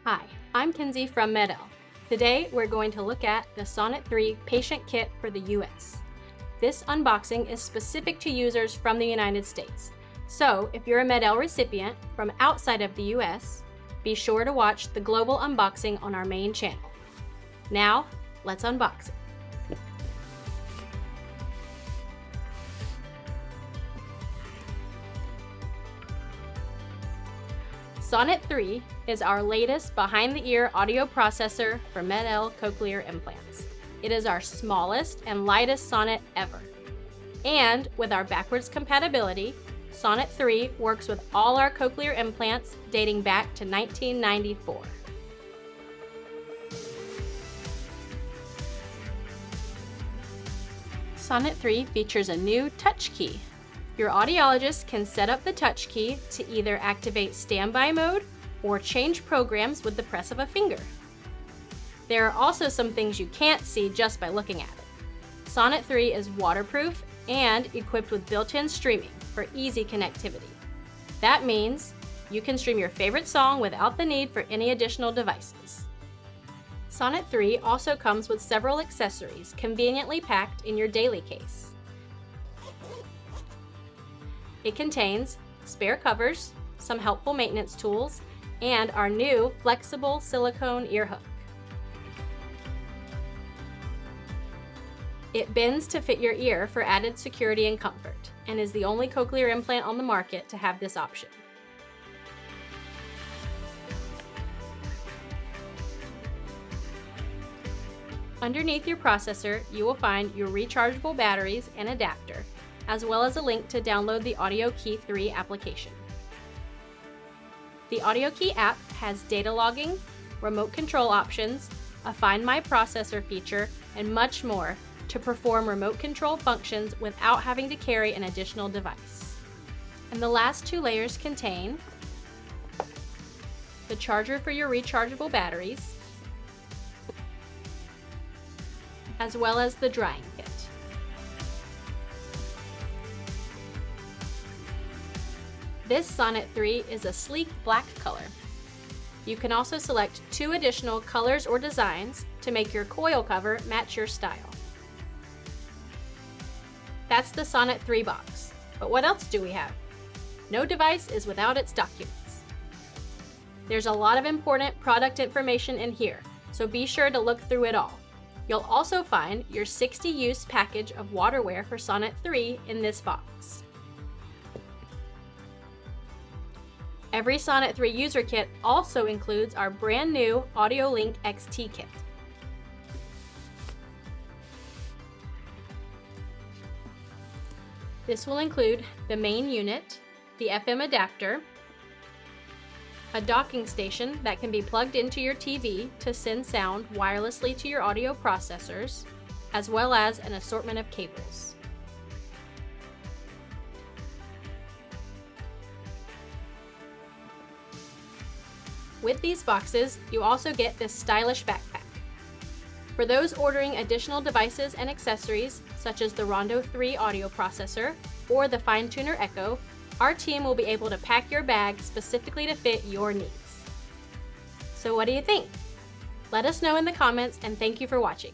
Hi, I'm Kinsey from MED-EL. Today we're going to look at the SONNET 3 patient kit for the US. This unboxing is specific to users from the United States. So if you're a MED-EL recipient from outside of the US, be sure to watch the global unboxing on our main channel. Now, let's unbox it. SONNET 3 is our latest behind-the-ear audio processor for MED-EL cochlear implants. It is our smallest and lightest SONNET ever. And with our backwards compatibility, SONNET 3 works with all our cochlear implants dating back to 1994. SONNET 3 features a new touch key. Your audiologist can set up the touch key to either activate standby mode or change programs with the press of a finger. There are also some things you can't see just by looking at it. SONNET 3 is waterproof and equipped with built-in streaming for easy connectivity. That means you can stream your favorite song without the need for any additional devices. SONNET 3 also comes with several accessories conveniently packed in your daily case. It contains spare covers, some helpful maintenance tools, and our new flexible silicone ear hook. It bends to fit your ear for added security and comfort, and is the only cochlear implant on the market to have this option. Underneath your processor, you will find your rechargeable batteries and adapter, as well as a link to download the AudioKey 3 application. The AudioKey app has data logging, remote control options, a Find My Processor feature, and much more to perform remote control functions without having to carry an additional device. And the last two layers contain the charger for your rechargeable batteries, as well as the drying kit. This SONNET 3 is a sleek black color. You can also select 2 additional colors or designs to make your coil cover match your style. That's the SONNET 3 box. But what else do we have? No device is without its documents. There's a lot of important product information in here, so be sure to look through it all. You'll also find your 60-use package of WaterWear for SONNET 3 in this box. Every SONNET 3 user kit also includes our brand new AudioLink XT kit. This will include the main unit, the FM adapter, a docking station that can be plugged into your TV to send sound wirelessly to your audio processors, as well as an assortment of cables. With these boxes, you also get this stylish backpack. For those ordering additional devices and accessories, such as the Rondo 3 audio processor or the Fine Tuner Echo, our team will be able to pack your bag specifically to fit your needs. So what do you think? Let us know in the comments, and thank you for watching.